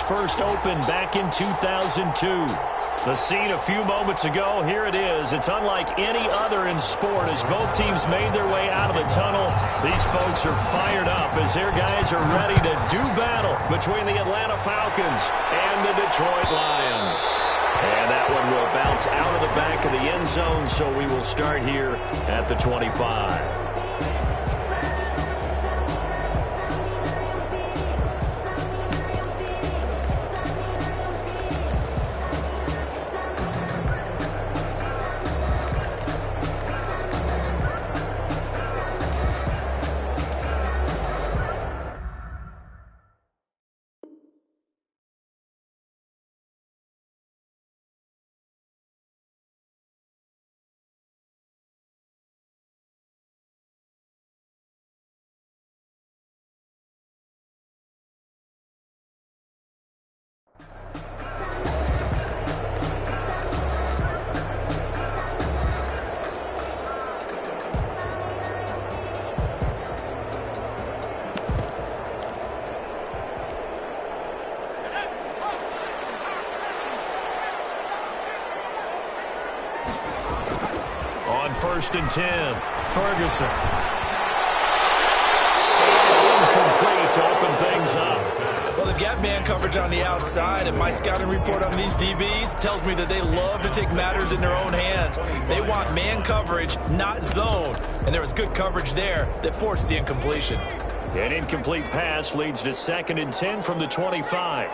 first opened back in 2002. The scene a few moments ago, here it is. It's unlike any other in sport as both teams made their way out of the tunnel. These folks are fired up as their guys are ready to do battle between the Atlanta Falcons and the Detroit Lions. And that one will bounce out of the back of the end zone, so we will start here at the 25. First and 10. Ferguson. Incomplete to open things up. Well, they've got man coverage on the outside, and my scouting report on these DBs tells me that they love to take matters in their own hands. They want man coverage, not zone. And there was good coverage there that forced the incompletion. An incomplete pass leads to 2nd and 10 from the 25.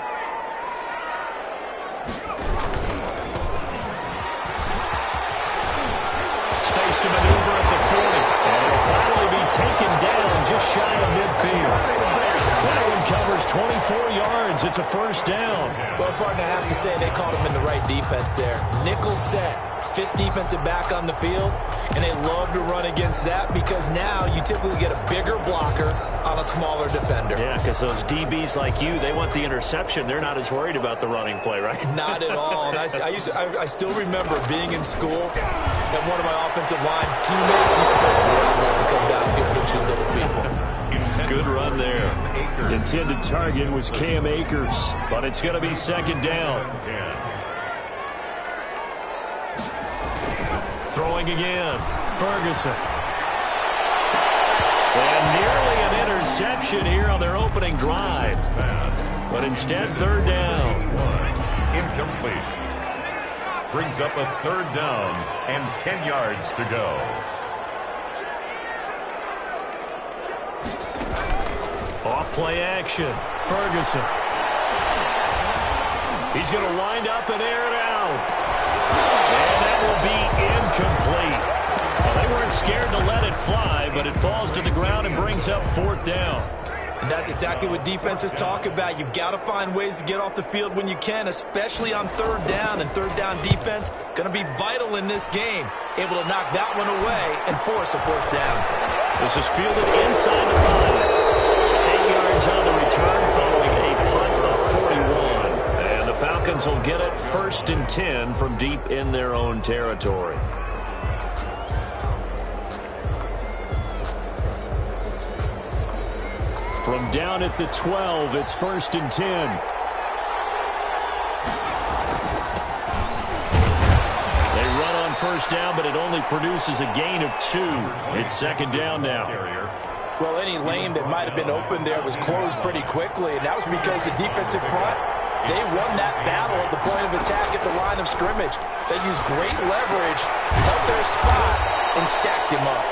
Space to maneuver at the 40. And it'll finally be taken down just shy of midfield. That one covers 24 yards. It's a first down. Well, partner, I have to say they called him in the right defense there. Nickel set. 5th defensive back on the field, and they love to run against that because now you typically get a bigger blocker on a smaller defender. Yeah, because those DBs like you, they want the interception. They're not as worried about the running play, right? Not at all. And I still remember being in school, and one of my offensive line teammates used to say, I'd love to come downfield and hit you little people. Good run there. Intended target was Cam Akers, but it's going to be 2nd down. Throwing again, Ferguson. And nearly an interception here on their opening drive. But instead, 3rd down. Incomplete. Brings up a 3rd down and 10 yards to go. Off play action, Ferguson. He's going to wind up and air it out. And that will be incomplete. Well, they weren't scared to let it fly, but it falls to the ground and brings up 4th down. And that's exactly what defenses talk about. You've got to find ways to get off the field when you can, especially on 3rd down. And 3rd down defense going to be vital in this game. Able to knock that one away and force a 4th down. This is fielded inside the 5. 8 yards on the return following a punt of 41. And the Falcons will get it 1st and 10 from deep in their own territory. From down at the 12, it's 1st and 10. They run on 1st down, but it only produces a gain of 2. It's 2nd down now. Well, any lane that might have been open there was closed pretty quickly, and that was because the defensive front, they won that battle at the point of attack at the line of scrimmage. They used great leverage, held their spot, and stacked him up.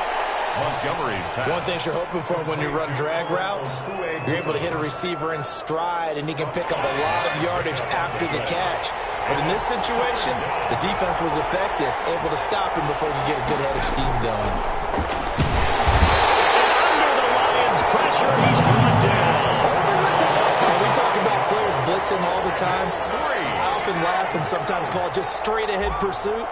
Montgomery's pass. One thing you're hoping for when you run drag routes, you're able to hit a receiver in stride, and he can pick up a lot of yardage after the catch. But in this situation, the defense was effective, able to stop him before you get a good head of steam going. Under the Lions' pressure, he's brought down. And we talk about players blitzing all the time. I often laugh and sometimes call it just straight-ahead pursuit.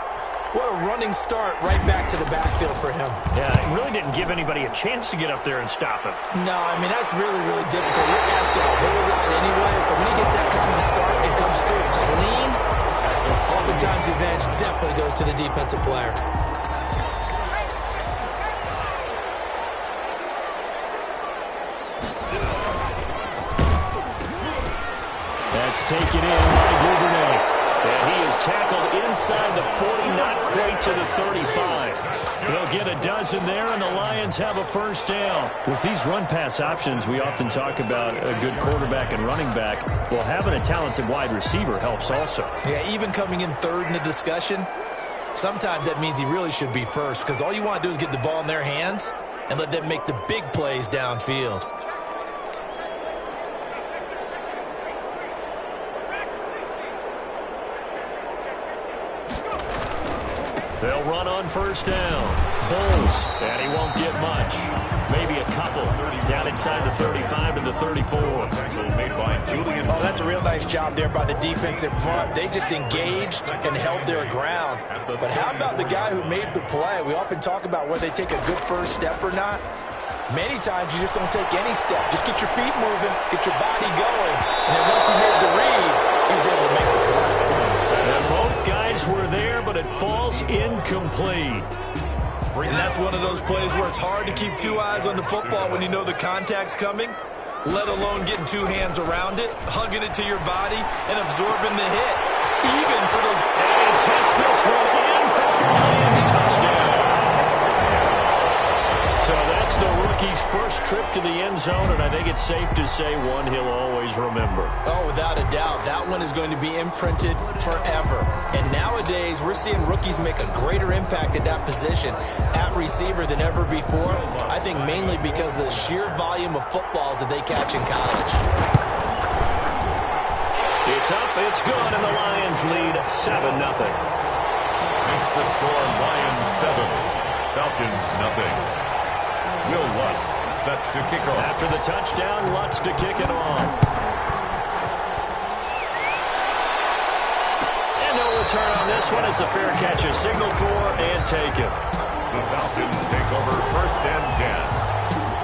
What a running start right back to the backfield for him. Yeah, it really didn't give anybody a chance to get up there and stop him. No, I mean, that's really, really difficult. You're asking a whole lot anyway, but when he gets that kind of start and comes through clean, oftentimes the advantage definitely goes to the defensive player. That's taken in by Duvernay. And he is tackled inside the 40, not quite to the 35. They'll get a dozen there, and the Lions have a first down. With these run-pass options, we often talk about a good quarterback and running back. Well, having a talented wide receiver helps also. Yeah, even coming in third in the discussion, sometimes that means he really should be first, because all you want to do is get the ball in their hands and let them make the big plays downfield. They'll run on first down. Bulls, and he won't get much. Maybe a couple. Down inside the 35 to the 34. Oh, that's a real nice job there by the defensive front. They just engaged and held their ground. But how about the guy who made the play? We often talk about whether they take a good first step or not. Many times you just don't take any step. Just get your feet moving, get your body going. And then once he made the read, he was able to make the play. And both guys were there, but it falls incomplete. And that's one of those plays where it's hard to keep two eyes on the football when you know the contact's coming, let alone getting two hands around it, hugging it to your body, and absorbing the hit. Even for those... And he takes this one in for the Lions touchdown. So that's the rookie's first trip to the end zone, and I think it's safe to say one he'll always remember. Oh, without a doubt. That one is going to be imprinted forever. And nowadays, we're seeing rookies make a greater impact at that position at receiver than ever before. I think mainly because of the sheer volume of footballs that they catch in college. It's up, it's good, and the Lions lead 7-0. Makes the score Lions 7, Falcons 0. Will Lutz set to kick off. After the touchdown, Lutz to kick it off. And no return on this one as the fair catch is signaled for and taken. The Falcons take over first and 10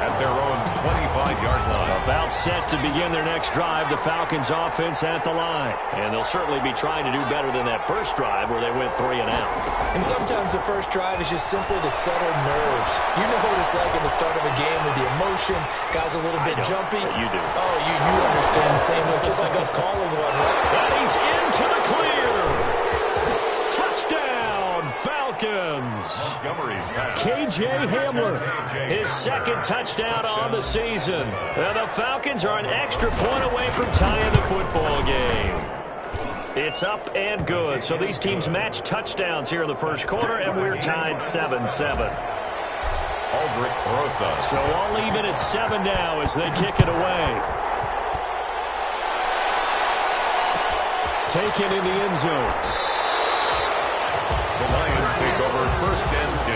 at their own 25-yard line. About set to begin their next drive, the Falcons offense at the line. And they'll certainly be trying to do better than that first drive where they went 3 and out. And sometimes the first drive is just simply to settle nerves. You know what it's like at the start of a game with the emotion, guys a little bit jumpy. You do. Oh, you understand the same. It's just like us calling one, right? And he's into the clear. Touchdown, Falcons. KJ Hamler, his second touchdown on the season. And the Falcons are an extra point away from tying the football game. It's up and good. So these teams match touchdowns here in the first quarter, and we're tied 7-7. Aldrich Rosa. So all even at 7 now as they kick it away. Taken in the end zone. The Lions take over first and 10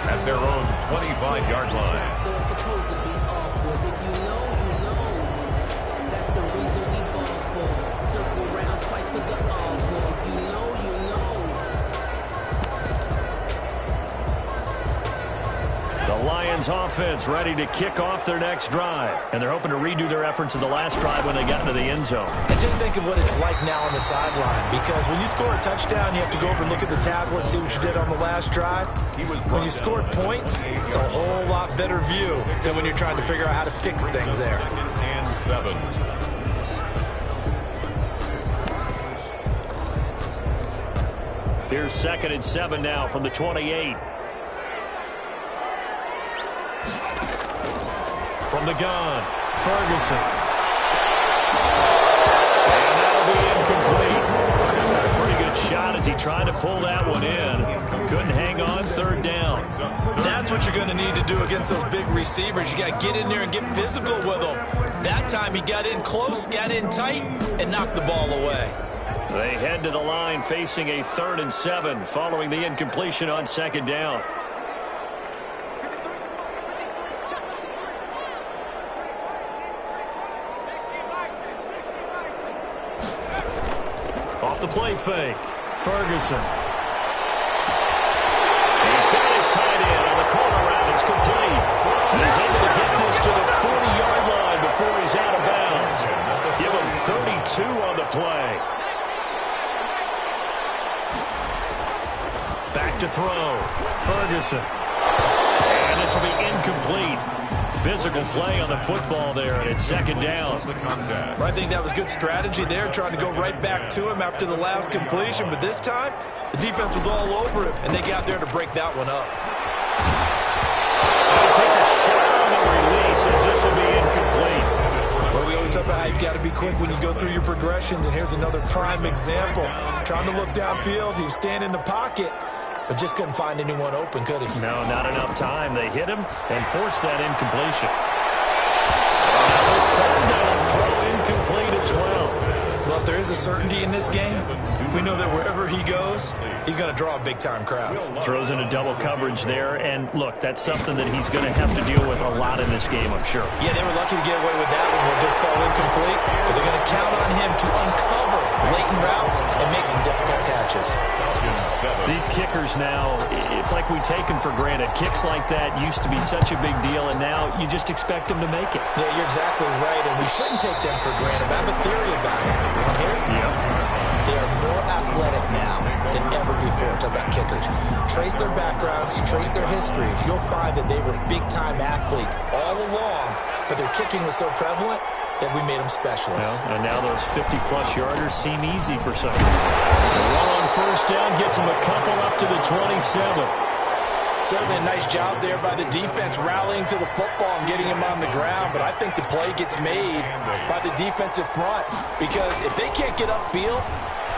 at their own 25-yard line. The Lions offense ready to kick off their next drive. And they're hoping to redo their efforts of the last drive when they got into the end zone. And just think of what it's like now on the sideline. Because when you score a touchdown, you have to go over and look at the tablet and see what you did on the last drive. When you scored points, it's a whole lot better view than when you're trying to figure out how to fix things there. 2nd and 7. Here's 2nd and 7 now from the 28. From the gun, Ferguson. And that'll be incomplete. A pretty good shot as he tried to pull that one in. Couldn't hang on, 3rd down. That's what you're going to need to do against those big receivers. You got to get in there and get physical with them. That time he got in close, got in tight, and knocked the ball away. They head to the line facing a 3rd and 7 following the incompletion on 2nd down. Off the play fake, Ferguson. He's got his tight end on the corner route. It's complete. And he's able to get this to the 40-yard line before he's out of bounds. Give him 32 on the play. Back to throw. Ferguson. And this will be incomplete. Physical play on the football there, and it's second down. I think that was good strategy there, trying to go right back to him after the last completion. But this time, the defense was all over him, and they got there to break that one up. He takes a shot on the release as this will be incomplete. Well, we always talk about how you've got to be quick when you go through your progressions, and here's another prime example. Trying to look downfield, he was standing in the pocket, but just couldn't find anyone open, could he? No, not enough time. They hit him and forced that incompletion. Another third down throw incomplete as well. Well, if there is a certainty in this game, we know that wherever he goes, he's going to draw a big-time crowd. Throws into double coverage there, and look, that's something that he's going to have to deal with a lot in this game, I'm sure. Yeah, they were lucky to get away with that one where it just fell incomplete, but they're going to count on him to uncover latent routes and make some difficult catches. These kickers now, it's like we take them for granted. Kicks like that used to be such a big deal, and now you just expect them to make it. Yeah, you're exactly right, and we shouldn't take them for granted. But I have a theory about it. You want to hear it? Yeah. They are more athletic now than ever before. Talk about kickers. Trace their backgrounds, trace their history. You'll find that they were big-time athletes all along, but their kicking was so prevalent that we made them specialists. Well, and now those 50-plus yarders seem easy for some reason. The one on first down gets them a couple up to the 27. Certainly a nice job there by the defense rallying to the football and getting him on the ground, but I think the play gets made by the defensive front because if they can't get upfield,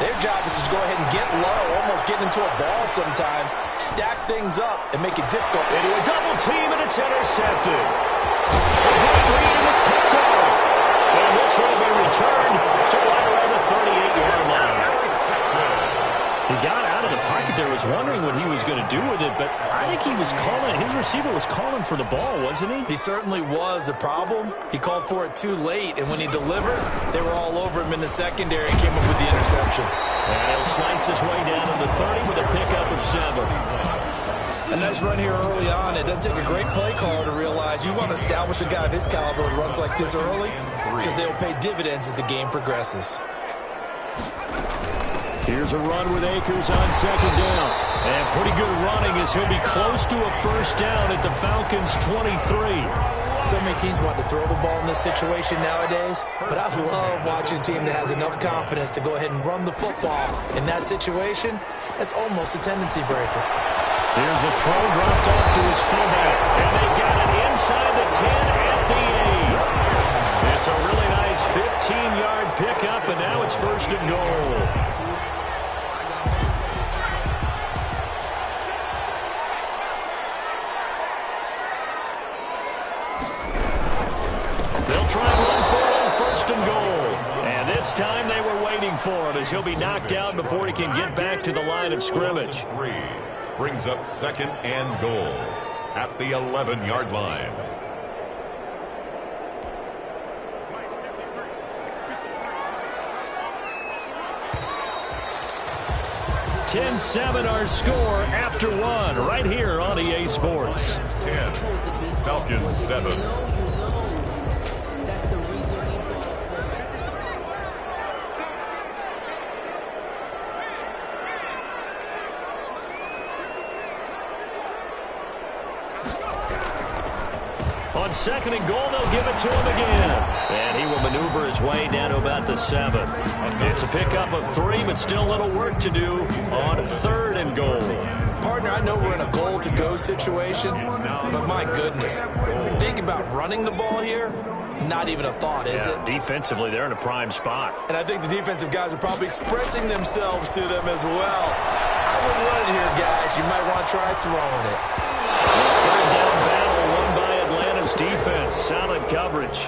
their job is to go ahead and get low, almost get into a ball sometimes, stack things up, and make it difficult. Into a double team, and it's intercepted. A great lead, and it's picked off. And this will be returned to right around the 38-yard line. He got out of the pocket there, was wondering what he was going to do with it, but I think he was calling, his receiver was calling for the ball, wasn't he? He certainly was. The problem, he called for it too late, and when he delivered, they were all over him in the secondary and came up with the interception. And he'll slice his way down to the 30 with a pickup of 7. A nice run here early on. It doesn't take a great play caller to realize you want to establish a guy of his caliber who runs like this early because they will pay dividends as the game progresses. Here's a run with Akers on second down. And pretty good running as he'll be close to a first down at the Falcons' 23. So many teams want to throw the ball in this situation nowadays, but I love watching a team that has enough confidence to go ahead and run the football. In that situation, that's almost a tendency breaker. Here's a throw dropped off to his fullback, and they got it inside the 10 at the 8. It's a really nice 15-yard pickup, and now it's first and goal. This time they were waiting for him as he'll be knocked down before he can get back to the line of scrimmage. Brings up second and goal at the 11-yard line. (10-7) our score after one right here on EA Sports. 10, Falcons 7. On second and goal, they'll give it to him again. And he will maneuver his way down to about the 7. It's a pickup of 3, but still a little work to do on third and goal. Partner, I know we're in a goal-to-go situation, but my goodness, think about running the ball here. Not even a thought, is it? Defensively, they're in a prime spot. And I think the defensive guys are probably expressing themselves to them as well. I wouldn't run it here, guys. You might want to try throwing it. The third down battle won by Atlanta's defense. Solid coverage.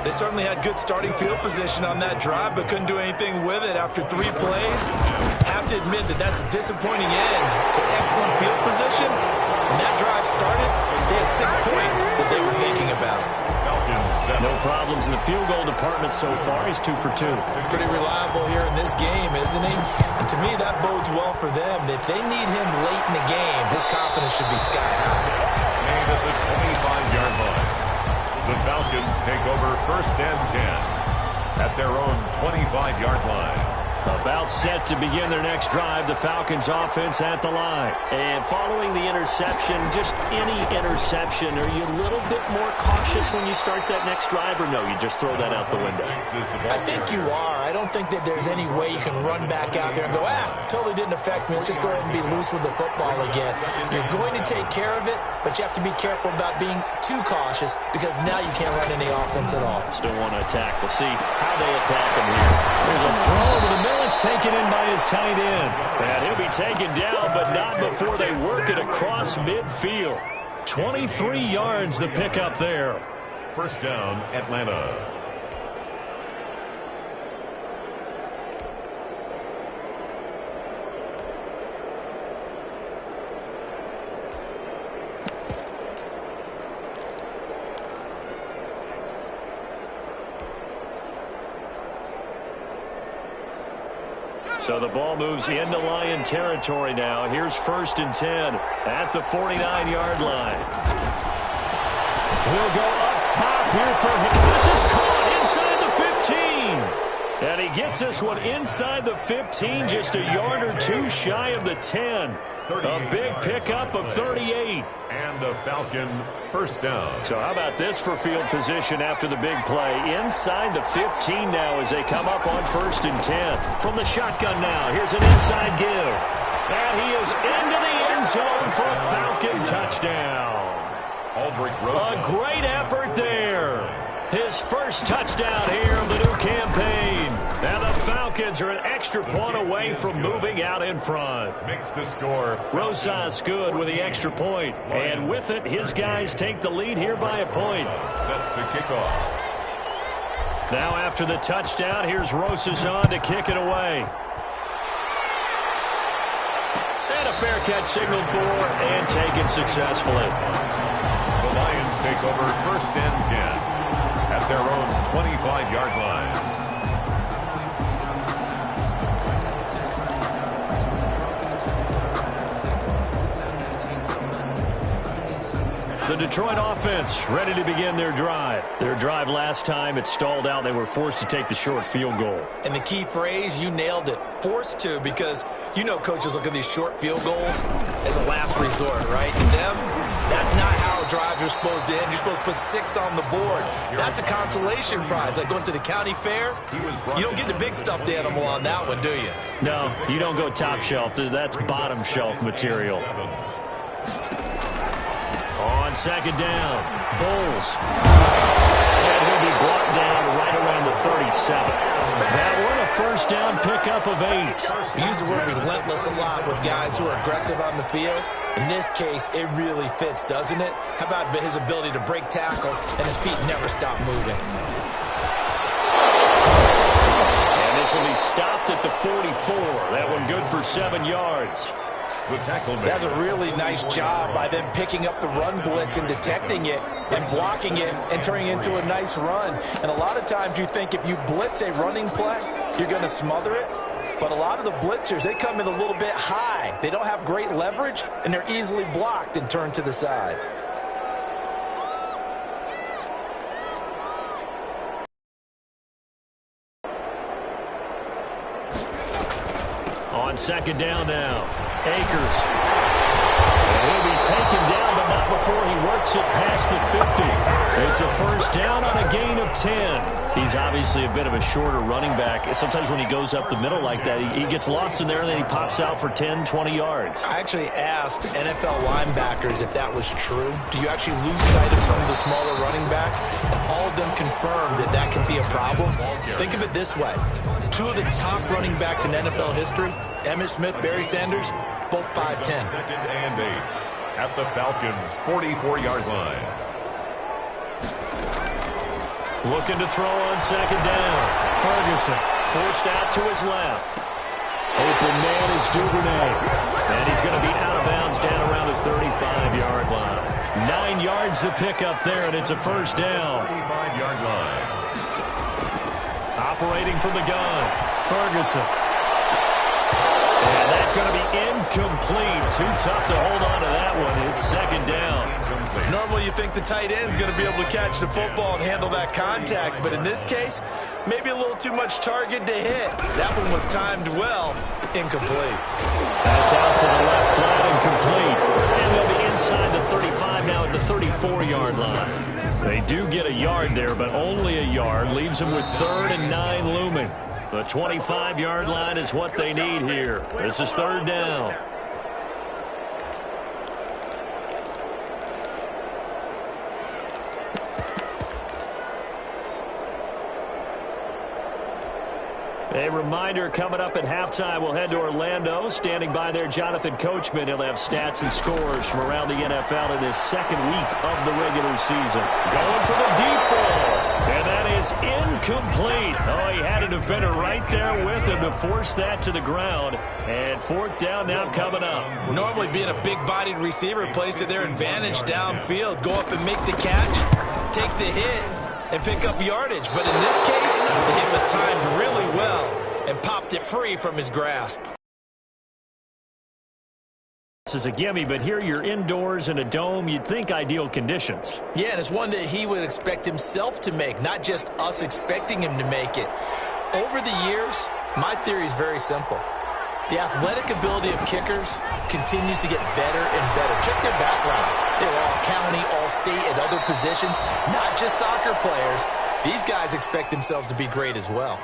They certainly had good starting field position on that drive, but couldn't do anything with it after 3 plays. Have to admit that that's a disappointing end to excellent field position. When that drive started, they had 6 points that they were thinking about. No problems in the field goal department so far. He's 2 for 2. Pretty reliable here in this game, isn't he? And to me, that bodes well for them. If they need him late in the game, his confidence should be sky high. Made at the 25-yard line. The Falcons take over first and 10 at their own 25-yard line. About set to begin their next drive, the Falcons offense at the line. And following the interception, just any interception, are you a little bit more cautious when you start that next drive, or no, you just throw that out the window? I think you are. I don't think that there's any way you can run back out there and go, totally didn't affect me. Let's just go ahead and be loose with the football again. You're going to take care of it, but you have to be careful about being too cautious because now you can't run any offense at all. Still want to attack. We'll see how they attack him here. There's a throw over the middle. It's taken in by his tight end. And he'll be taken down, but not before they work it across midfield. 23 yards the pickup there. First down, Atlanta. So the ball moves into Lion territory now. Here's 1st and 10 at the 49-yard line. We'll go up top here for him. This is caught inside the 15. And he gets this one inside the 15, just a yard or two shy of the 10. A big pickup of 38. And a Falcon first down. So how about this for field position after the big play? Inside the 15 now as they come up on 1st and 10. From the shotgun now, here's an inside give. And he is into the end zone for a Falcon touchdown. A great effort there. His first touchdown here of the new campaign. And the Falcons are an extra point away from moving out in front. Makes the score. Rosas good with the extra point. And with it, his guys take the lead here by a point. Set to kick off. Now after the touchdown, here's Rosas on to kick it away. And a fair catch signaled for and taken successfully. The Lions take over 1st and 10. At their own 25-yard line. The Detroit offense ready to begin their drive. Their drive last time, it stalled out. They were forced to take the short field goal. And the key phrase, you nailed it, forced to, because you know coaches look at these short field goals as a last resort, right? To them, that's not how drives are supposed to end. You're supposed to put 6 on the board. That's a consolation prize, like going to the county fair. You don't get the big stuffed animal on that one, do you? No, you don't go top shelf. That's bottom shelf material. On 2nd down, Bulls. And he'll be brought down right around the 37. That one a 1st down pickup of 8. We use the word relentless a lot with guys who are aggressive on the field. In this case, it really fits, doesn't it? How about his ability to break tackles and his feet never stop moving? And this will be stopped at the 44. That one good for 7 yards. The tackle man. That's a really nice job by them picking up the run blitz and detecting it and blocking it and turning it into a nice run. And a lot of times you think if you blitz a running play, you're going to smother it. But a lot of the blitzers, they come in a little bit high. They don't have great leverage, and they're easily blocked and turned to the side. On 2nd down now, Akers. He'll be taken down, but not before he works it past the 50. It's a 1st down on a gain of 10. He's obviously a bit of a shorter running back. Sometimes when he goes up the middle like that, he gets lost in there, and then he pops out for 10, 20 yards. I actually asked NFL linebackers if that was true. Do you actually lose sight of some of the smaller running backs? And all of them confirmed that that can be a problem. Think of it this way. 2 of the top running backs in NFL history, Emmitt Smith, Barry Sanders, both 5'10". 2nd and 8 at the Falcons' 44-yard line. Looking to throw on 2nd down. Ferguson forced out to his left. Open man is Duvernay. And he's going to be out of bounds down around the 35-yard line. 9 yards to pick up there, and it's a 1st down. 35-yard line. Operating from the gun, Ferguson. And that that going to be incomplete? Too tough to hold on to that one. It's second down. Normally you think the tight end's going to be able to catch the football and handle that contact, but in this case, maybe a little too much target to hit. That one was timed well. Incomplete. That's out to the left flat and complete. And they'll be inside the 35 now at the 34-yard line. They do get a yard there, but only a yard. Leaves them with 3rd and 9 looming. The 25-yard line is what they need here. This is 3rd down. A reminder, coming up at halftime, we'll head to Orlando. Standing by there, Jonathan Coachman. He'll have stats and scores from around the NFL in his second week of the regular season. Going for the deep ball. And that is incomplete. Oh, he had a defender right there with him to force that to the ground. And 4th down now coming up. Normally being a big-bodied receiver plays to their advantage downfield. Go up and make the catch, take the hit, and pick up yardage. But in this case, the hit was timed really well and popped it free from his grasp. This is a gimme, but here you're indoors in a dome. You'd think ideal conditions. Yeah, and it's one that he would expect himself to make, not just us expecting him to make it. Over the years, my theory is very simple. The athletic ability of kickers continues to get better and better. Check their backgrounds. They were all county, all state, at other positions, not just soccer players. These guys expect themselves to be great as well.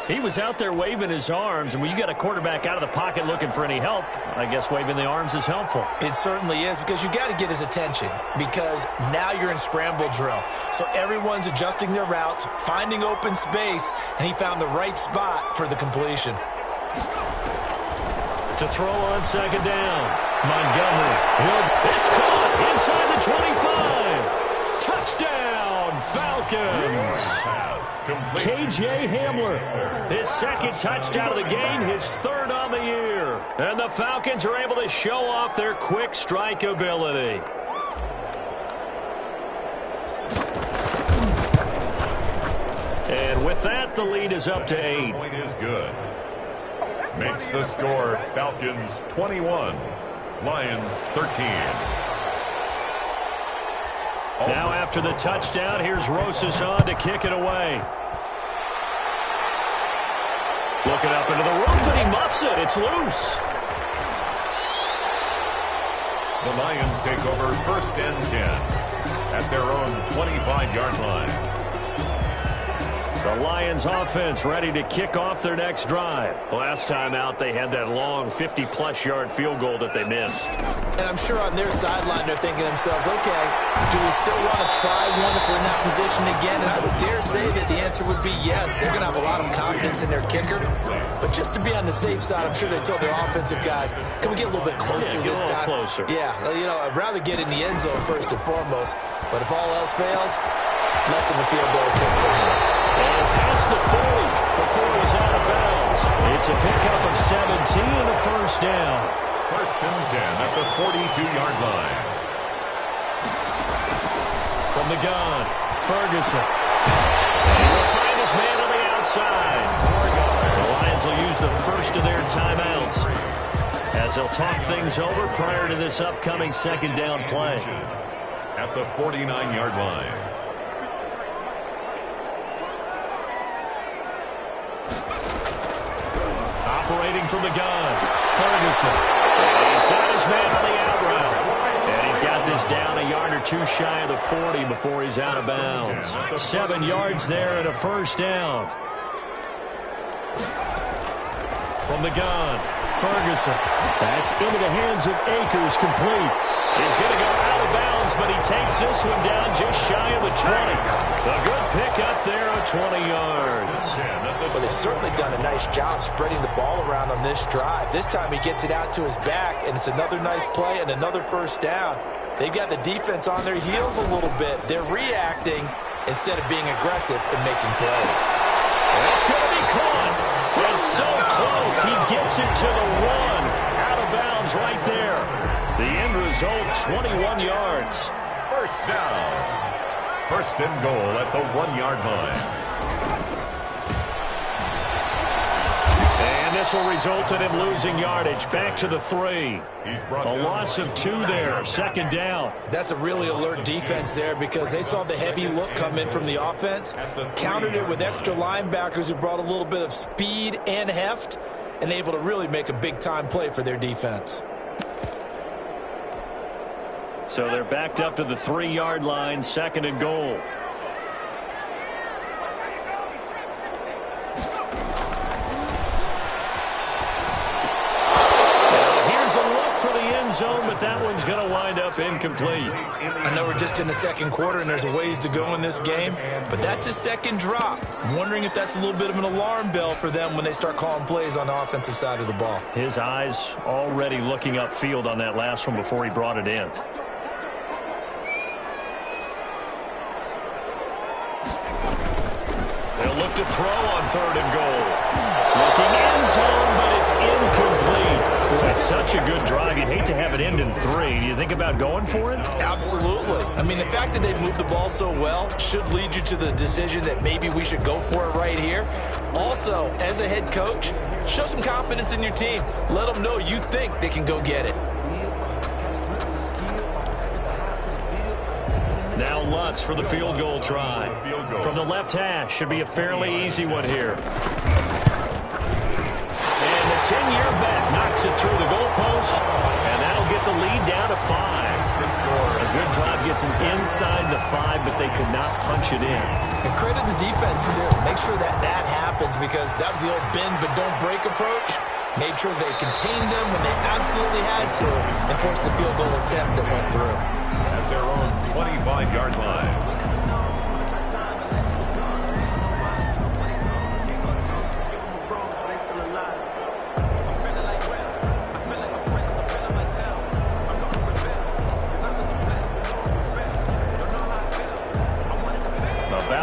He was out there waving his arms, and when you got a quarterback out of the pocket looking for any help, I guess waving the arms is helpful. It certainly is, because you got to get his attention, because now you're in scramble drill. So everyone's adjusting their routes, finding open space, and he found the right spot for the completion. To throw on second down. Montgomery. It's caught inside the 25. Touchdown, Falcons. K.J. Hamler. His second touchdown of the game, his 3rd on the year. And the Falcons are able to show off their quick strike ability. And with that, the lead is up to 8. Point is good. Makes the score Falcons 21, Lions 13. Now after the touchdown, here's Rosas on to kick it away. Looking up into the roof, and he muffs it. It's loose. The Lions take over 1st and 10 at their own 25-yard line. The Lions offense ready to kick off their next drive. Last time out, they had that long 50-plus yard field goal that they missed. And I'm sure on their sideline they're thinking to themselves, okay, do we still want to try one if we're in that position again? And I would dare say that the answer would be yes. They're going to have a lot of confidence in their kicker. But just to be on the safe side, I'm sure they told their offensive guys, can we get a little bit closer this time? Closer. Yeah, you know, I'd rather get in the end zone first and foremost. But if all else fails, less of a field goal attempt for him. And past the 40 before it was out of bounds. It's a pickup of 17 and a 1st down. 1st and 10 at the 42-yard line. From the gun, Ferguson. He will find his man on the outside. The Lions will use the first of their timeouts as they'll talk things over prior to this upcoming 2nd down play. At the 49-yard line. Operating from the gun, Ferguson. And he's got his man on the out route. And he's got this down a yard or two shy of the 40 before he's out of bounds. 7 yards there and a 1st down. From the gun, Ferguson. That's into the hands of Akers, complete. He's going to go out of bounds, but he takes this one down just shy of the 20. A good pickup there of 20 yards. Well, they've certainly done a nice job spreading the ball around on this drive. This time he gets it out to his back, and it's another nice play and another 1st down. They've got the defense on their heels a little bit. They're reacting instead of being aggressive and making plays. That's going to be caught. And so close, he gets it to the 1. Out of bounds right there. The end result, 21 yards. 1st down. 1st and goal at the 1-yard line. And this will result in him losing yardage. Back to the 3. A loss of 2 there. Second down. That's a really alert defense there because they saw the heavy look come in from the offense, countered it with extra linebackers who brought a little bit of speed and heft, and able to really make a big-time play for their defense. So they're backed up to the 3-yard line, second and goal. Zone, but that one's going to wind up incomplete. I know we're just in the second quarter and there's a ways to go in this game, but that's his second drop. I'm wondering if that's a little bit of an alarm bell for them when they start calling plays on the offensive side of the ball. His eyes already looking upfield on that last one before he brought it in. They'll look to throw on third and goal. Looking end zone, but it's incomplete. Boy, such a good drive. You'd hate to have it end in 3. Do you think about going for it? Absolutely. I mean, the fact that they've moved the ball so well should lead you to the decision that maybe we should go for it right here. Also, as a head coach, show some confidence in your team. Let them know you think they can go get it. Now Lutz for the field goal try. From the left hash, should be a fairly easy one here. And the 10-year vet knocks it through the goalpost, and that'll get the lead down to 5. A good drive gets them inside the 5, but they could not punch it in. And credit the defense, too. Make sure that happens because that was the old bend but don't break approach. Made sure they contained them when they absolutely had to and forced the field goal attempt that went through. At their own 25-yard line.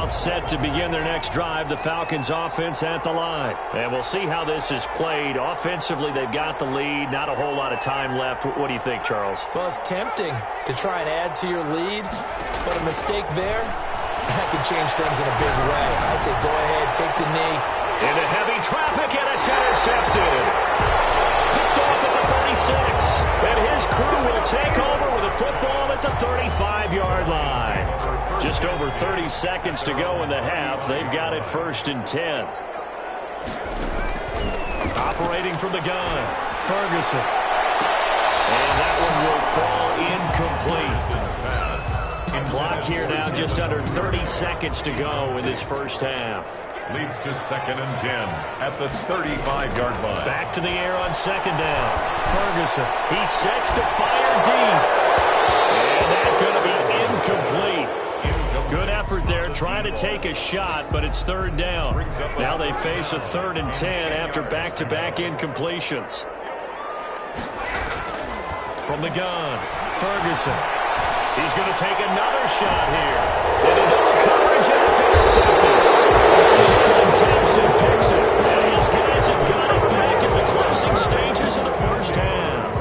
Set to begin their next drive, the Falcons offense at the line. And we'll see how this is played. Offensively, they've got the lead. Not a whole lot of time left. What do you think, Charles? Well, it's tempting to try and add to your lead, but a mistake there, that could change things in a big way. I say go ahead, take the knee. Into heavy traffic, and it's intercepted. Picked off at the 36. And his crew will take over with a football at the 35-yard line. Just over 30 seconds to go in the half. They've got it 1st and 10. Operating from the gun, Ferguson. And that one will fall incomplete. Clock here now just under 30 seconds to go in this first half. Leads to 2nd and 10 at the 35-yard line. Back to the air on 2nd down. Ferguson, he sets to fire deep. And that's going to be incomplete. Good effort there, trying to take a shot, but it's 3rd down. Now they face a 3rd and 10 after back-to-back incompletions. From the gun, Ferguson. He's going to take another shot here. And in double coverage, and it's intercepted. Jalen Thompson picks it. And these guys have got it back in the closing stages of the first half.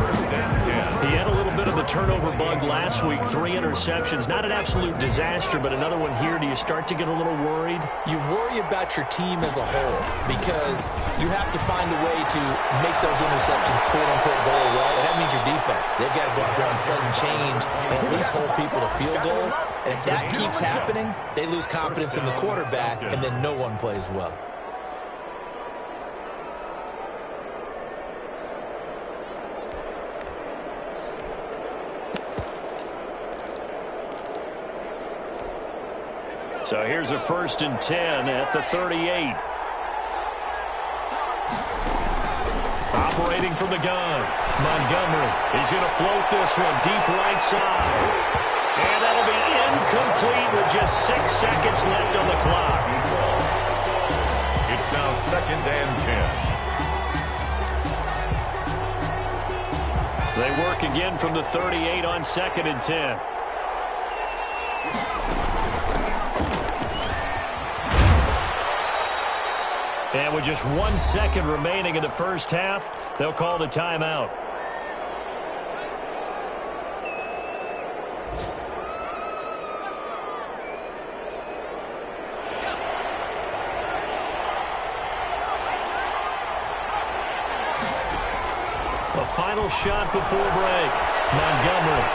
He had a little bit of the turnover bug last week, 3 interceptions. Not an absolute disaster, but another one here. Do you start to get a little worried? You worry about your team as a whole because you have to find a way to make those interceptions quote-unquote go away, and that means your defense. They've got to go out there on sudden change and at least hold people to field goals. And if that keeps happening, they lose confidence in the quarterback, and then no one plays well. So here's a 1st and 10 at the 38. Operating from the gun, Montgomery. He's going to float this one deep right side. And that'll be incomplete with just 6 seconds left on the clock. It's now 2nd and 10. They work again from the 38 on 2nd and 10. And with just 1 second remaining in the first half, they'll call the timeout. A final shot before break. Montgomery.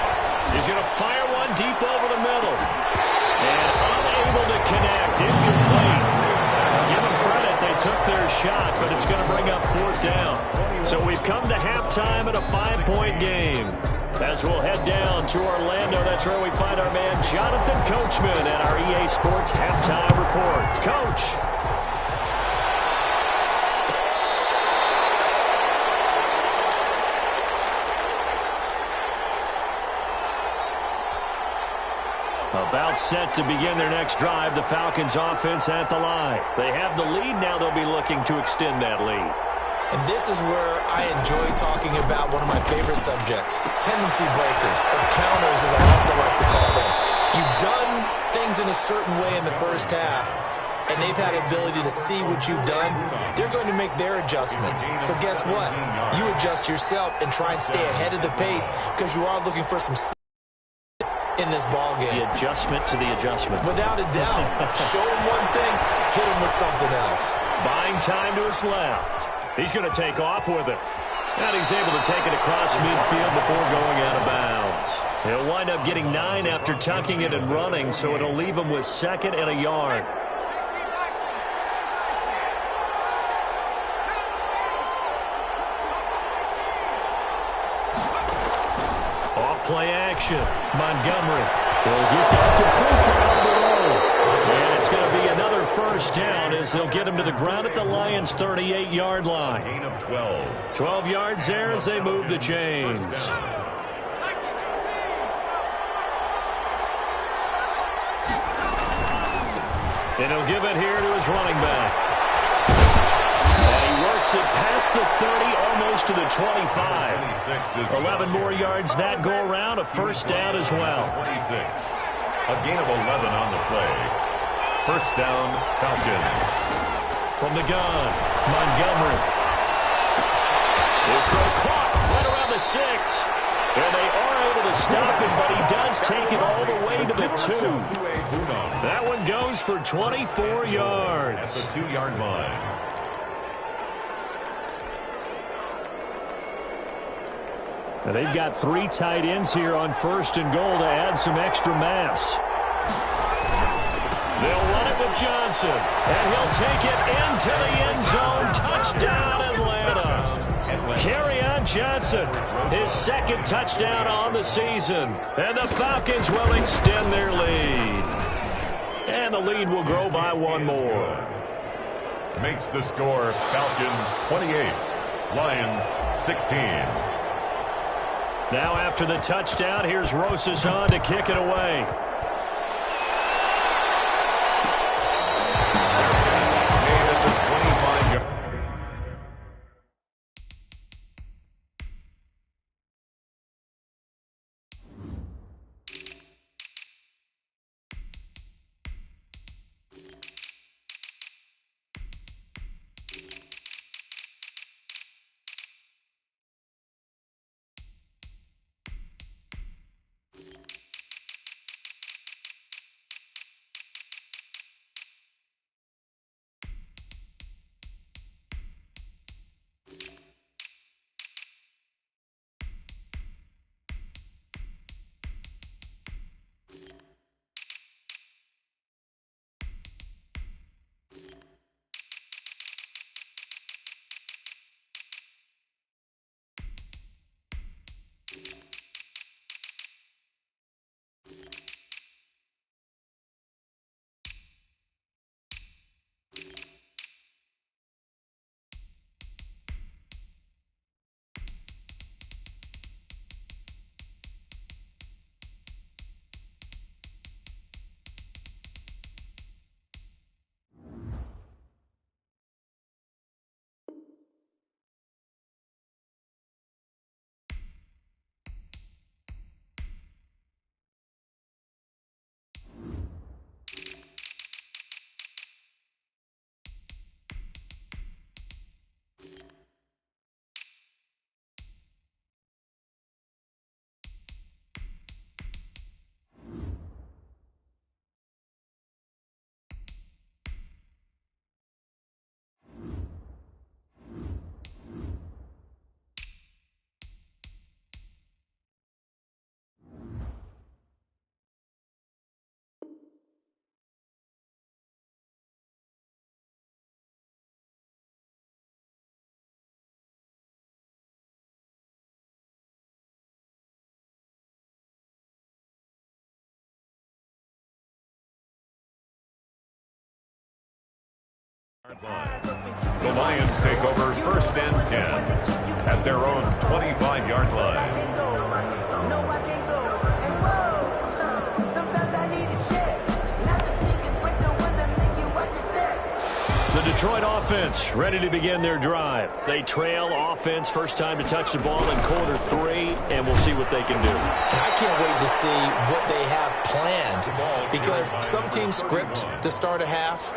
He's going to fire one deep over the middle. And unable to connect. Incomplete. Give them credit. They took their shot, but it's going to bring up fourth down. So we've come to halftime at a 5-point game. As we'll head down to Orlando, that's where we find our man Jonathan Coachman at our EA Sports Halftime Report. Coach. About set to begin their next drive, the Falcons offense at the line. They have the lead. Now they'll be looking to extend that lead. And this is where I enjoy talking about one of my favorite subjects, tendency breakers, or counters as I also like to call them. You've done things in a certain way in the first half, and they've had the ability to see what you've done. They're going to make their adjustments. So guess what? You adjust yourself and try and stay ahead of the pace because you are looking for some in this ball game. The adjustment to the adjustment. Without a doubt. Show him one thing, hit him with something else. Buying time to his left. He's going to take off with it. And he's able to take it across midfield before going out of bounds. He'll wind up getting 9 after tucking it and running, so it'll leave him with 2nd and a yard. Off-play action. Montgomery will get that complete to Alvaro. And it's going to be another first down as they'll get him to the ground at the Lions' 38-yard line. Gain of 12. 12 yards there as they move the chains. And he'll give it here to his running back. And he works it past the 30, almost to the 25. 11 more yards that go around, a first down as well. 26. A gain of 11 on the play. First down, Falcons. From the gun, Montgomery. This throw caught right around the 6. And they are able to stop him, but he does take it all the way to the 2. That one goes for 24 yards. At the 2-yard line. Now they've got 3 tight ends here on 1st and goal to add some extra mass. They'll run it with Johnson, and he'll take it into the end zone. Touchdown, Atlanta. Kerryon Johnson, his 2nd touchdown on the season. And the Falcons will extend their lead. And the lead will grow by 1 more. Makes the score Falcons 28, Lions 16. Now after the touchdown, here's Rosas on to kick it away. The Lions take over 1st and 10 at their own 25-yard line. The Detroit offense ready to begin their drive. They trail offense, first time to touch the ball in quarter 3, and we'll see what they can do. And I can't wait to see what they have planned, because some teams script to start a half.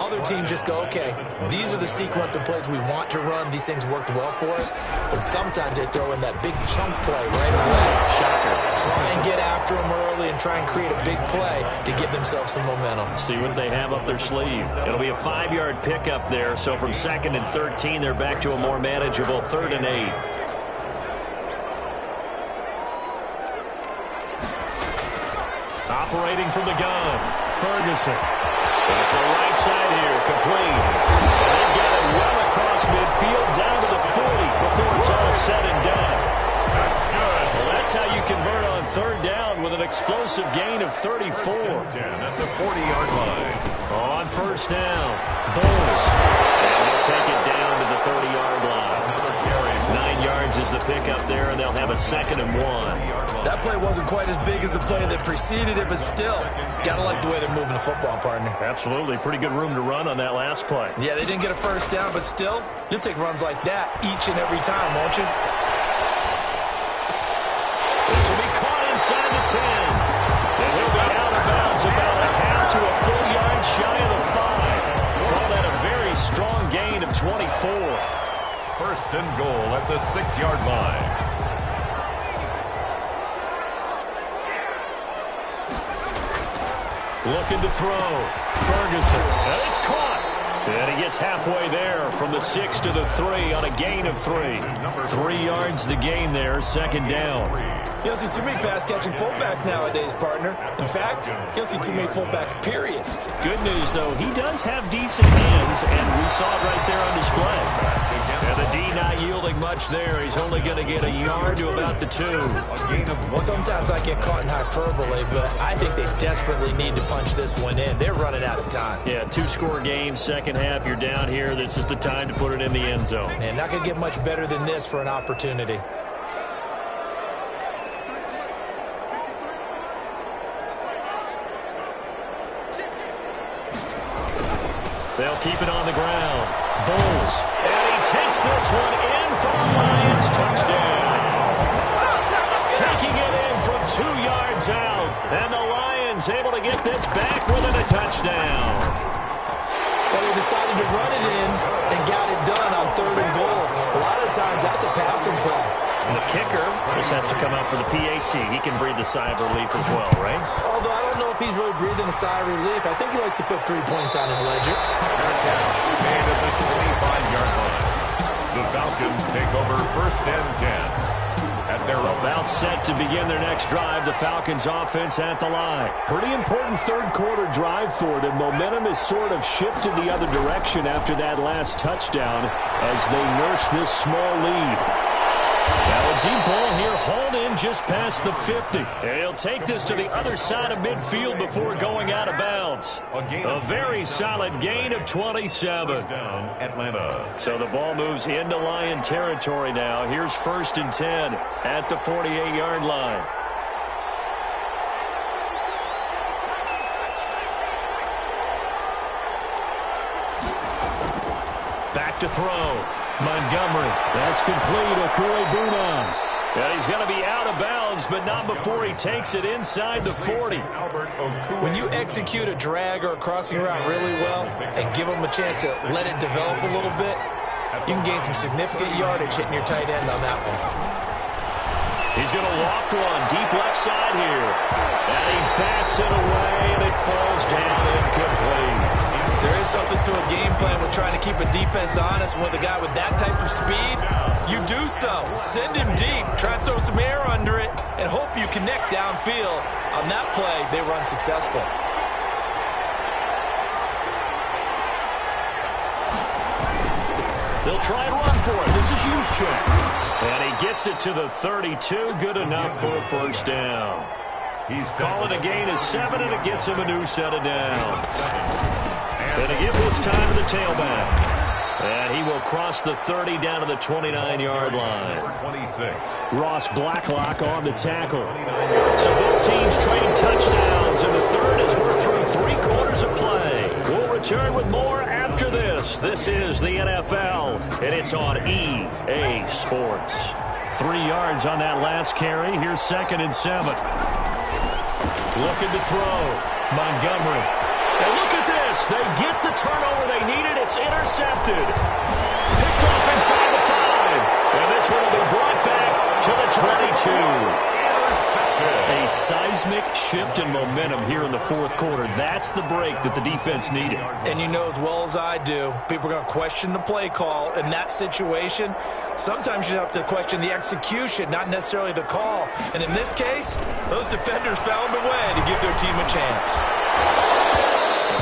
Other teams just go, okay, these are the sequence of plays we want to run. These things worked well for us. And sometimes they throw in that big chunk play right away. Shocker. Try and get after them early and try and create a big play to give themselves some momentum. See what they have up their sleeve. It'll be a 5-yard pickup there. So from 2nd and 13, they're back to a more manageable 3rd and 8. Operating from the gun, Ferguson. It's the right side here, complete. They get it well across midfield, down to the 40 before it's all said and done. That's good. Well, that's how you convert on 3rd down with an explosive gain of 34. 10 at the 40-yard line. On 1st down, Bulls. And they'll take it down to the 30-yard line. 9 yards is the pickup there, and they'll have a 2nd and 1. That play wasn't quite as big as the play that preceded it, but still, gotta like the way they're moving the football, partner. Absolutely. Pretty good room to run on that last play. Yeah, they didn't get a 1st down, but still, you'll take runs like that each and every time, won't you? This will be caught inside the 10. And he'll be out of bounds about a half to a full yard shy of the 5. Call that a very strong gain of 24. 1st and goal at the 6-yard line. Looking to throw. Ferguson. And it's caught. And he gets halfway there from the 6 to the 3 on a gain of 3. 3 yards the gain there, 2nd down. You don't see too many pass-catching fullbacks nowadays, partner. In fact, you don't see too many fullbacks, period. Good news, though, he does have decent hands, and we saw it right there on display. And the D not yielding much there. He's only going to get a yard to about the 2. Well, sometimes I get caught in hyperbole, but I think they desperately need to punch this one in. They're running out of time. Yeah, 2-score game, 2nd half, you're down here. This is the time to put it in the end zone. And not going to get much better than this for an opportunity. They'll keep it on the ground. Bulls. And he takes this one in for a Lions touchdown. Taking it in from 2 yards out. And the Lions able to get this back within a touchdown. Well, they decided to run it in and got it done on 3rd and goal. A lot of times that's a passing play. And the kicker, this has to come out for the PAT. He can breathe a sigh of relief as well, right? Although I don't know if he's really breathing a sigh of relief. I think he likes to put 3 points on his ledger. Fair catch made at the 25-yard line. The Falcons take over 1st and 10. At their about set to begin their next drive, the Falcons offense at the line. Pretty important 3rd quarter drive for them. Momentum has sort of shifted the other direction after that last touchdown as they nurse this small lead. Now a deep ball here, hauled in just past the 50. And he'll take this to the other side of midfield before going out of bounds. A very solid gain of 27. Atlanta. So the ball moves into Lion territory now. Here's 1st and 10 at the 48-yard line. Back to throw. Montgomery. That's complete. Okuegbuna. And he's going to be out of bounds, but not before he takes it inside the 40. When you execute a drag or a crossing route really well and give them a chance to let it develop a little bit, you can gain some significant yardage hitting your tight end on that one. He's going to loft one deep left side here. And he bats it away, and it falls down incomplete. There is something to a game plan with trying to keep a defense honest. With a guy with that type of speed, you do so. Send him deep. Try and throw some air under it and hope you connect downfield. On that play, they were unsuccessful. They'll try and run for it. This is Juszczyk. And he gets it to the 32. Good enough for a 1st down. He's calling a gain of 7, and it gets him a new set of downs. And to give this time to the tailback. And he will cross the 30 down to the 29-yard line. 26. Ross Blacklock on the tackle. So both teams trade touchdowns, and the third as we're through 3 quarters of play. We'll return with more after this. This is the NFL, and it's on EA Sports. 3 yards on that last carry. Here's 2nd and 7. Looking to throw. Montgomery. And look at this. They get the turnover they needed. It's intercepted. Picked off inside the 5. And this one will be brought back to the 22. A seismic shift in momentum here in the 4th quarter. That's the break that the defense needed. And you know as well as I do, people are going to question the play call in that situation. Sometimes you have to question the execution, not necessarily the call. And in this case, those defenders found a way to give their team a chance.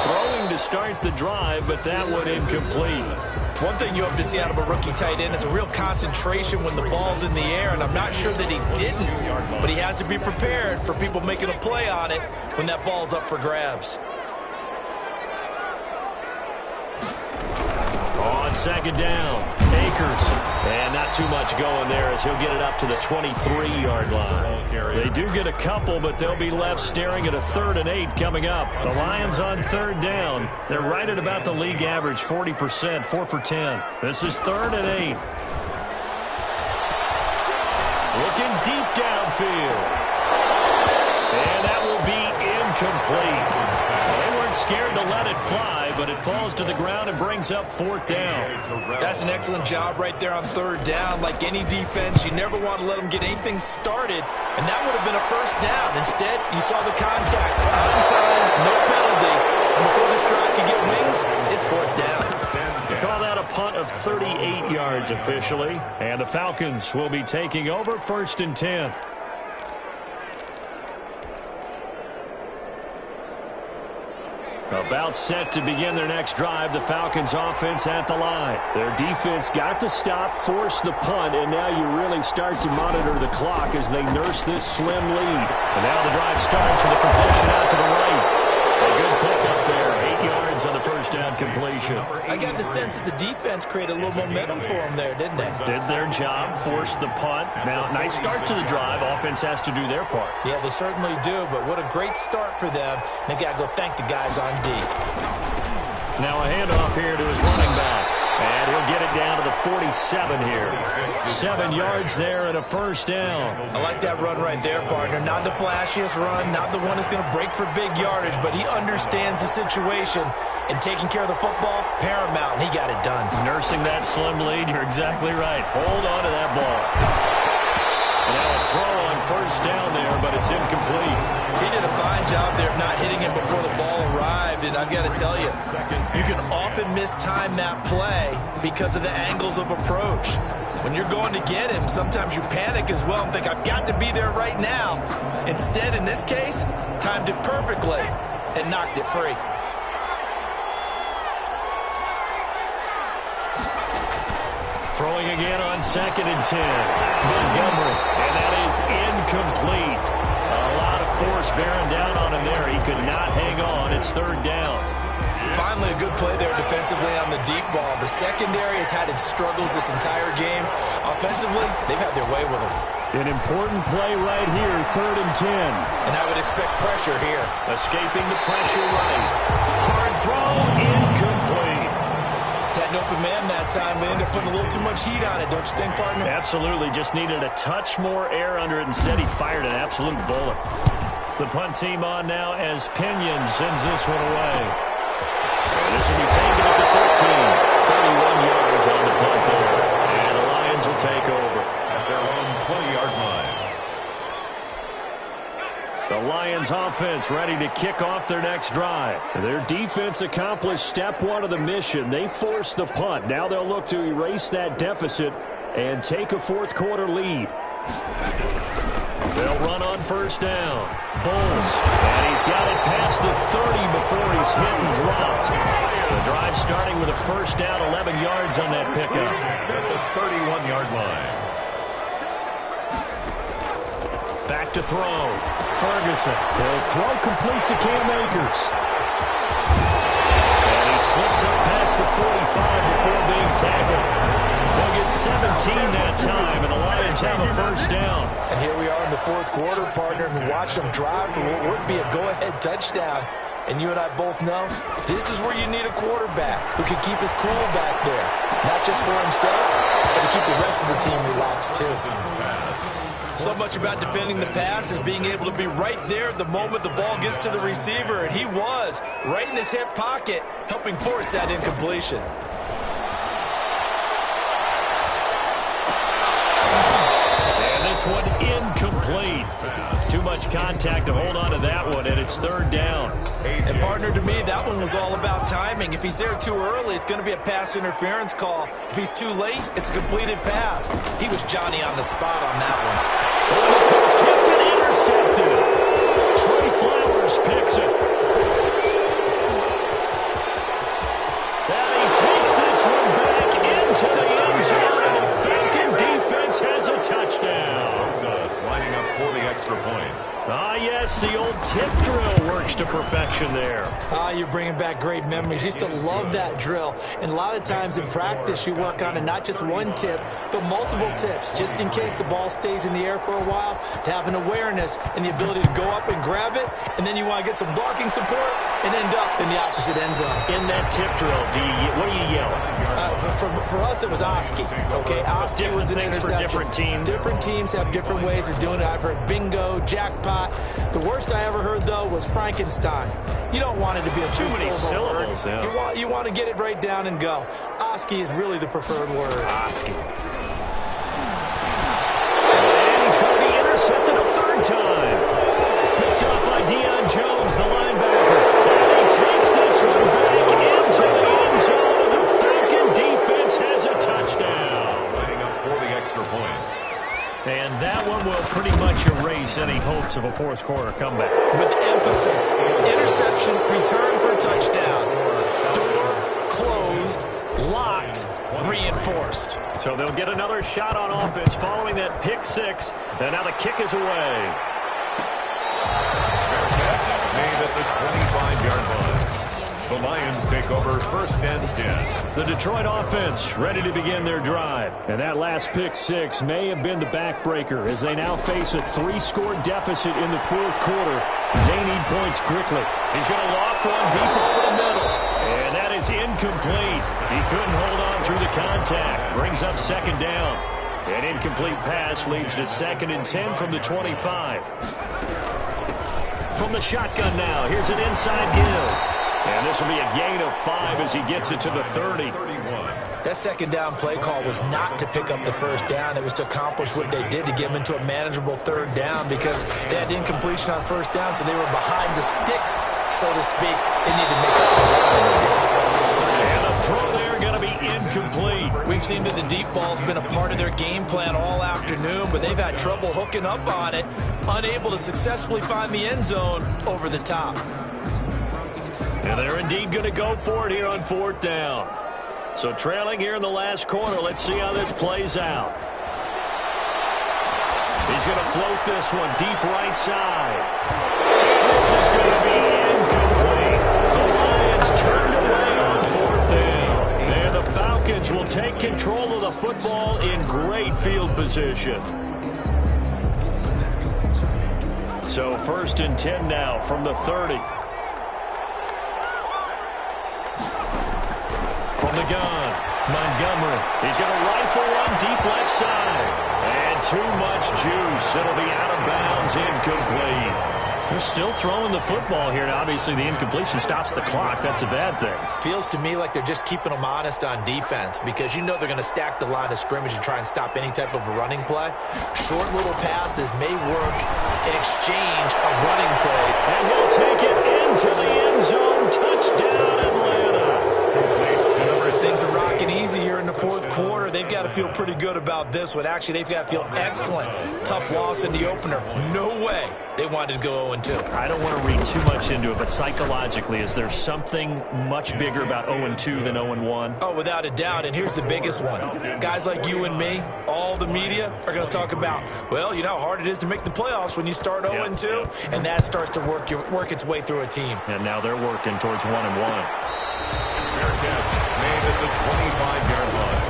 Throwing to start the drive, but that one incomplete. One thing you hope to see out of a rookie tight end is a real concentration when the ball's in the air, and I'm not sure that he didn't, but he has to be prepared for people making a play on it when that ball's up for grabs. On 2nd down, Akers. And not too much going there as he'll get it up to the 23-yard line. They do get a couple, but they'll be left staring at a 3rd and 8 coming up. The Lions on 3rd down. They're right at about the league average, 40%, 4 for 10. This is 3rd and 8. Looking deep downfield. And that will be incomplete. They weren't scared to let it fly, but it falls to the ground and brings up 4th down. That's an excellent job right there on 3rd down. Like any defense, you never want to let them get anything started, and that would have been a 1st down. Instead, you saw the contact. On time, no penalty. And before this drive could get wings, it's 4th down. Call that a punt of 38 yards officially, and the Falcons will be taking over 1st and 10. About set to begin their next drive, the Falcons offense at the line. Their defense got the stop, forced the punt, and now you really start to monitor the clock as they nurse this slim lead. And now the drive starts with a completion out to the right. A good pickup there, 8 yards on the 1st down completion. I got the sense that the defense created a little momentum for them there, didn't they? Did their job, forced the punt. Now, nice start to the drive. Offense has to do their part. Yeah, they certainly do, but what a great start for them. They got to go thank the guys on D. Now a handoff here to his running back. And he'll get it down to the 47 here. 7 yards there and a 1st down. I like that run right there, partner. Not the flashiest run, not the one that's going to break for big yardage, but he understands the situation, and taking care of the football, paramount, and he got it done. Nursing that slim lead, you're exactly right. Hold on to that ball. Now a throw on 1st down there, but it's incomplete. He did a fine job there of not hitting him before the ball arrived, and I've got to tell you, you can often mistime that play because of the angles of approach. When you're going to get him, sometimes you panic as well and think, I've got to be there right now. Instead, in this case, timed it perfectly and knocked it free. Throwing again on 2nd and 10. Montgomery, and that is incomplete. A lot of force bearing down on him there. He could not hang on. It's 3rd down. Finally, a good play there defensively on the deep ball. The secondary has had its struggles this entire game. Offensively, they've had their way with him. An important play right here, 3rd and 10. And I would expect pressure here. Escaping the pressure right. Hard throw, incomplete. Had an open man that time. They ended up putting a little too much heat on it, don't you think, partner? Absolutely. Just needed a touch more air under it. Instead, he fired an absolute bullet. The punt team on now as Pinion sends this one away. And this will be taken at the 13. 31 yards on the punt there. And the Lions will take over. At their own 20-yard line. The Lions offense ready to kick off their next drive. Their defense accomplished step 1 of the mission. They forced the punt. Now they'll look to erase that deficit and take a 4th quarter lead. They'll run on 1st down. Bowles, and he's got it past the 30 before he's hit and dropped. The drive starting with a 1st down, 11 yards on that pickup. At the 31-yard line. Back to throw. Ferguson. He'll throw complete to Cam Akers. And he Slips up past the 45 before being tackled. They'll get 17 that time, and the Lions have a first down. And here we are in the fourth quarter, partner, and watch them drive for what would be a go-ahead touchdown. And you and I both know this is where you need a quarterback who can keep his cool back there. Not just for himself, but to keep the rest of the team relaxed too. So much about defending the pass is being able to be right there the moment the ball gets to the receiver. And he was right in his hip pocket, helping force that incompletion. This one incomplete. Too much contact to hold on to that one, and it's third down. And partner, to me, that one was all about timing. If he's there too early, it's going to be a pass interference call. If he's too late, it's a completed pass. He was Johnny on the spot on that one. Almost tipped and intercepted. Trey Flowers picks it. And he takes this one back into the end zone, and the Falcon defense has a touchdown. Lining up for the extra point. Ah, yes, the old tip drill works to perfection there. Ah, you're bringing back great memories. Used to love that drill. And a lot of times in practice, you work on it, not just one tip, but multiple tips, just in case the ball stays in the air for a while, to have an awareness and the ability to go up and grab it, and then you want to get some blocking support and end up in the opposite end zone. In that tip drill, what do you yell? For us, it was Oski. Okay, Oski was an interception. For different teams. Different teams have different ways of doing it. I've heard bingo, jackpot. The worst I ever heard, though, was Frankenstein. You don't want it to be a too many syllables. Yeah. You want to get it right down and go. Oski is really the preferred word. Oski. And he's going to be intercepted a third time. Picked up by Deion Jones, the linebacker. And he takes this one back into the end zone, and the Falcon defense has a touchdown. Lining up for the extra point. And that one will pretty much erase any hopes of a fourth quarter comeback. With emphasis, interception, return for a touchdown. Door closed, locked, reinforced. So they'll get another shot on offense following that pick six. And now the kick is away. Made at the 25-yard line. The Lions take over first and 10. The Detroit offense ready to begin their drive. And that last pick six may have been the backbreaker as they now face a 3-score deficit in the fourth quarter. They need points quickly. He's going to loft one deep over the middle. And that is incomplete. He couldn't hold on through the contact. Brings up second down. An incomplete pass leads to 2nd and 10 from the 25. From the shotgun now, here's an inside give. And this will be a gain of 5 as he gets it to the 30. That second down play call was not to pick up the first down. It was to accomplish what they did to get them into a manageable third down because they had incompletion on first down, so they were behind the sticks, so to speak. They needed to make up some ground, and they did. And the throw there going to be incomplete. We've seen that the deep ball's been a part of their game plan all afternoon, but they've had trouble hooking up on it, unable to successfully find the end zone over the top. And they're indeed going to go for it here on fourth down. So trailing here in the last quarter, let's see how this plays out. He's going to float this one deep right side. This is going to be incomplete. The Lions turned away on fourth down. And the Falcons will take control of the football in great field position. So 1st and 10 now from the 30. From the gun, Montgomery. He's going to rifle one deep left side. And too much juice. It'll be out of bounds, incomplete. They're still throwing the football here. Now, obviously, the incompletion stops the clock. That's a bad thing. Feels to me like they're just keeping them honest on defense because you know they're going to stack the line of scrimmage and try and stop any type of a running play. Short little passes may work in exchange a running play. And he'll take it into the end zone. Touchdown, Atlanta. Things are rocking easy here in the fourth quarter. They've got to feel pretty good about this one. Actually, they've got to feel excellent. Tough loss in the opener. No way they wanted to go 0-2. I don't want to read too much into it, but psychologically, is there something much bigger about 0-2 than 0-1? Oh, without a doubt, and here's the biggest one. Guys like you and me, all the media, are going to talk about, well, you know how hard it is to make the playoffs when you start 0-2, and that starts to work its way through a team. And now they're working towards 1-1. at the 25-yard line.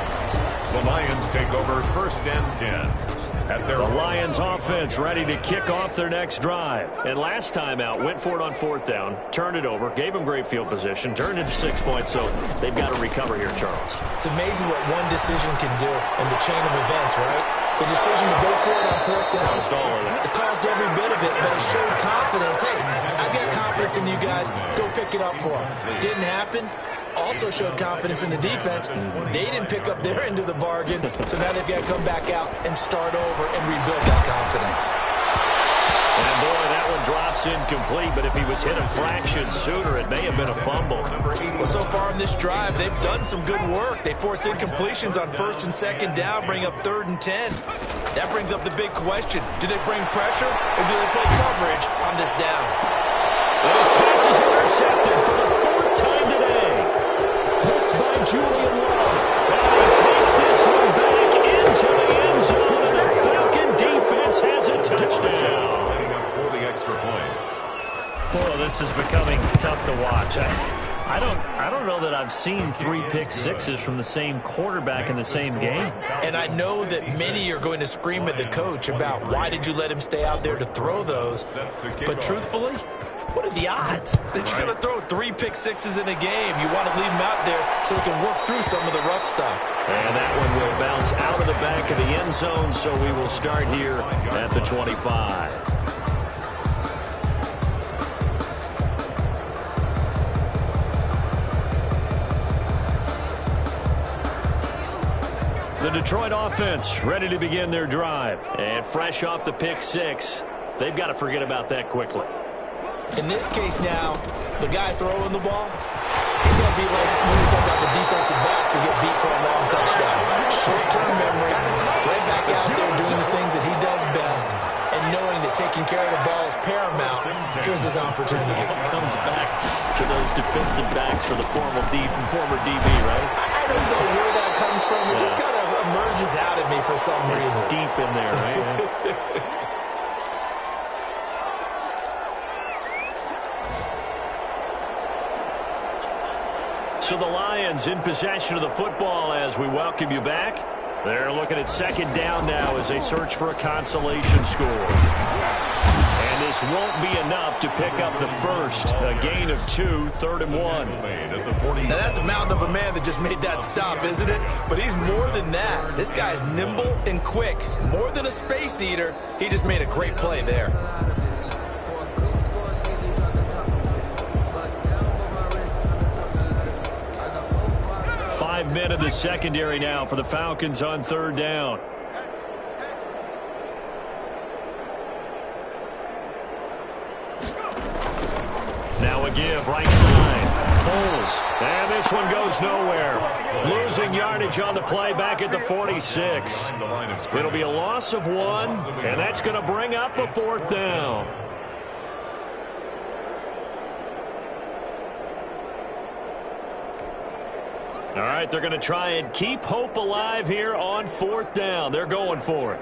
The Lions take over 1st and 10. The Lions offense ready to kick off their next drive. And last time out, went for it on 4th down, turned it over, gave them great field position, turned into 6 points, so they've got to recover here, Charles. It's amazing what one decision can do in the chain of events, right? The decision to go for it on 4th down. Caused all of that. It caused every bit of it, but it showed confidence. Hey, I got confidence in you guys. Go pick it up for them. Didn't happen. Also showed confidence in the defense. They didn't pick up their end of the bargain, so now they've got to come back out and start over and rebuild that confidence. And boy, that one drops incomplete, but if he was hit a fraction sooner, it may have been a fumble. Well, so far in this drive, they've done some good work. They force incompletions on 1st and 2nd down, bring up 3rd and 10. That brings up the big question. Do they bring pressure, or do they play coverage on this down? Those passes intercepted for the 4th time today. Picked by Julian Love. And he takes this one back into the end zone, and the Falcon defense has a touchdown. Setting up for the extra point. Oh, this is becoming tough to watch. I don't know that I've seen 3 pick sixes from the same quarterback in the same game. And I know that many are going to scream at the coach about why did you let him stay out there to throw those. But truthfully, what are the odds that you're going to throw 3 pick sixes in a game? You want to leave them out there so they can work through some of the rough stuff. And that one will bounce out of the back of the end zone, so we will start here at the 25. The Detroit offense ready to begin their drive. And fresh off the pick 6, they've got to forget about that quickly. In this case now, the guy throwing the ball, he's going to be like when we talk about the defensive backs who get beat for a long touchdown. Short-term memory, right back out there doing the things that he does best, and knowing that taking care of the ball is paramount. Here's his opportunity. Comes back to those defensive backs for the former DB, right? I don't know where that comes from. It just kind of emerges out at me for some reason. It's deep in there, right? So the Lions in possession of the football as we welcome you back. They're looking at 2nd down now as they search for a consolation score. And this won't be enough to pick up the first. A gain of 2, 3rd and 1. Now that's a mountain of a man that just made that stop, isn't it? But he's more than that. This guy's nimble and quick. More than a space eater. He just made a great play there. 5 men in the secondary now for the Falcons on 3rd down. Now a give, right side. Pulls. And this one goes nowhere. Losing yardage on the play back at the 46. It'll be a loss of 1, and that's going to bring up a 4th down. All right, they're going to try and keep hope alive here on 4th down. They're going for it.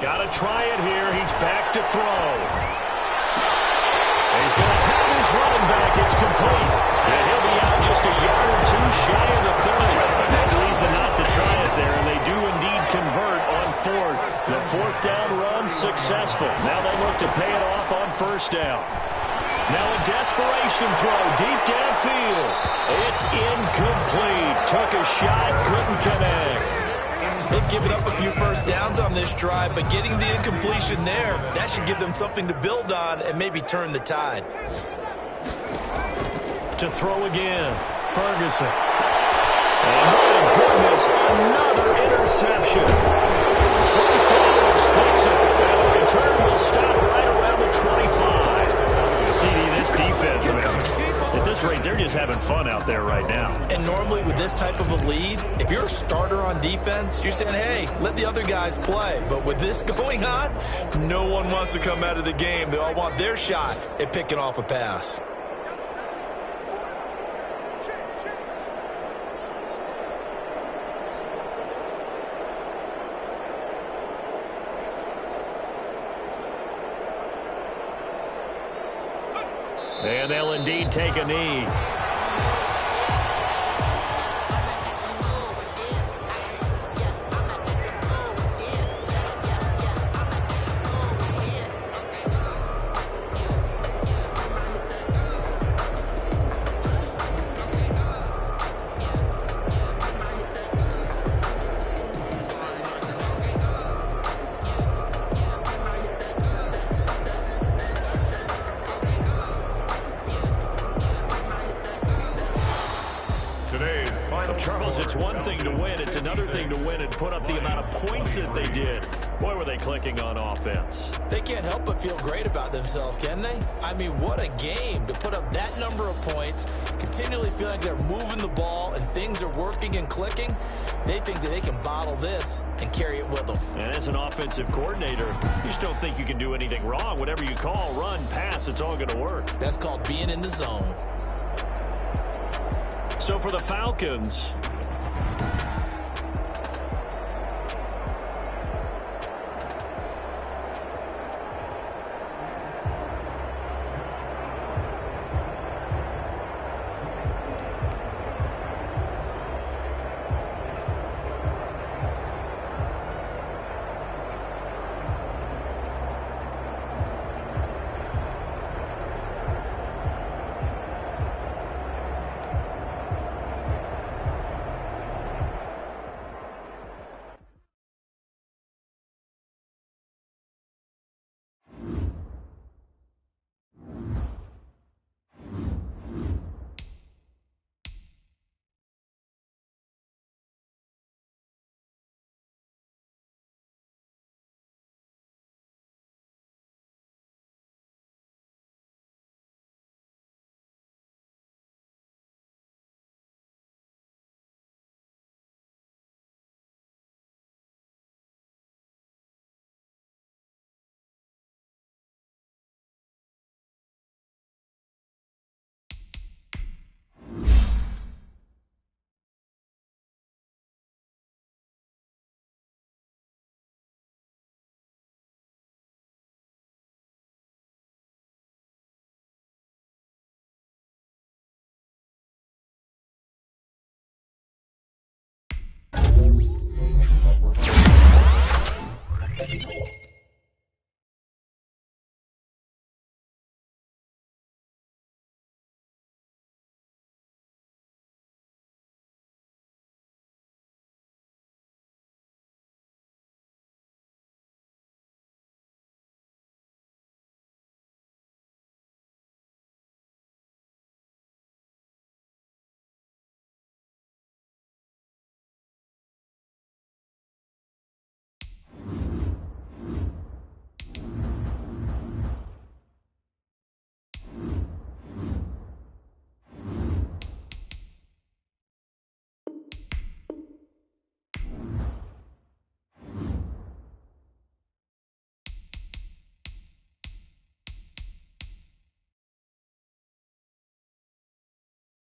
Got to try it here. He's back to throw. He's going to have his running back. It's complete. And he'll be out just a yard or 2 shy of the 30. No reason not to try it there, and they do indeed convert on 4th. The 4th down run successful. Now they look to pay it off on 1st down. Now a desperation throw deep downfield. It's incomplete. Took a shot, couldn't connect. They've given up a few 1st downs on this drive, but getting the incompletion there, that should give them something to build on and maybe turn the tide. To throw again, Ferguson. And my goodness, another interception. Trey Flowers picks it, and the return will stop right around the 25. CD, this defense, man, at this rate, they're just having fun out there right now. And normally with this type of a lead, if you're a starter on defense, you're saying, hey, let the other guys play. But with this going on, no one wants to come out of the game. They all want their shot at picking off a pass. And they'll indeed take a knee. Charles, it's one thing to win. It's another thing to win and put up the amount of points that they did. Boy, were they clicking on offense. They can't help but feel great about themselves, can they? I mean, what a game to put up that number of points, continually feeling like they're moving the ball and things are working and clicking. They think that they can bottle this and carry it with them. And as an offensive coordinator, you just don't think you can do anything wrong. Whatever you call, run, pass, it's all going to work. That's called being in the zone. So for the Falcons,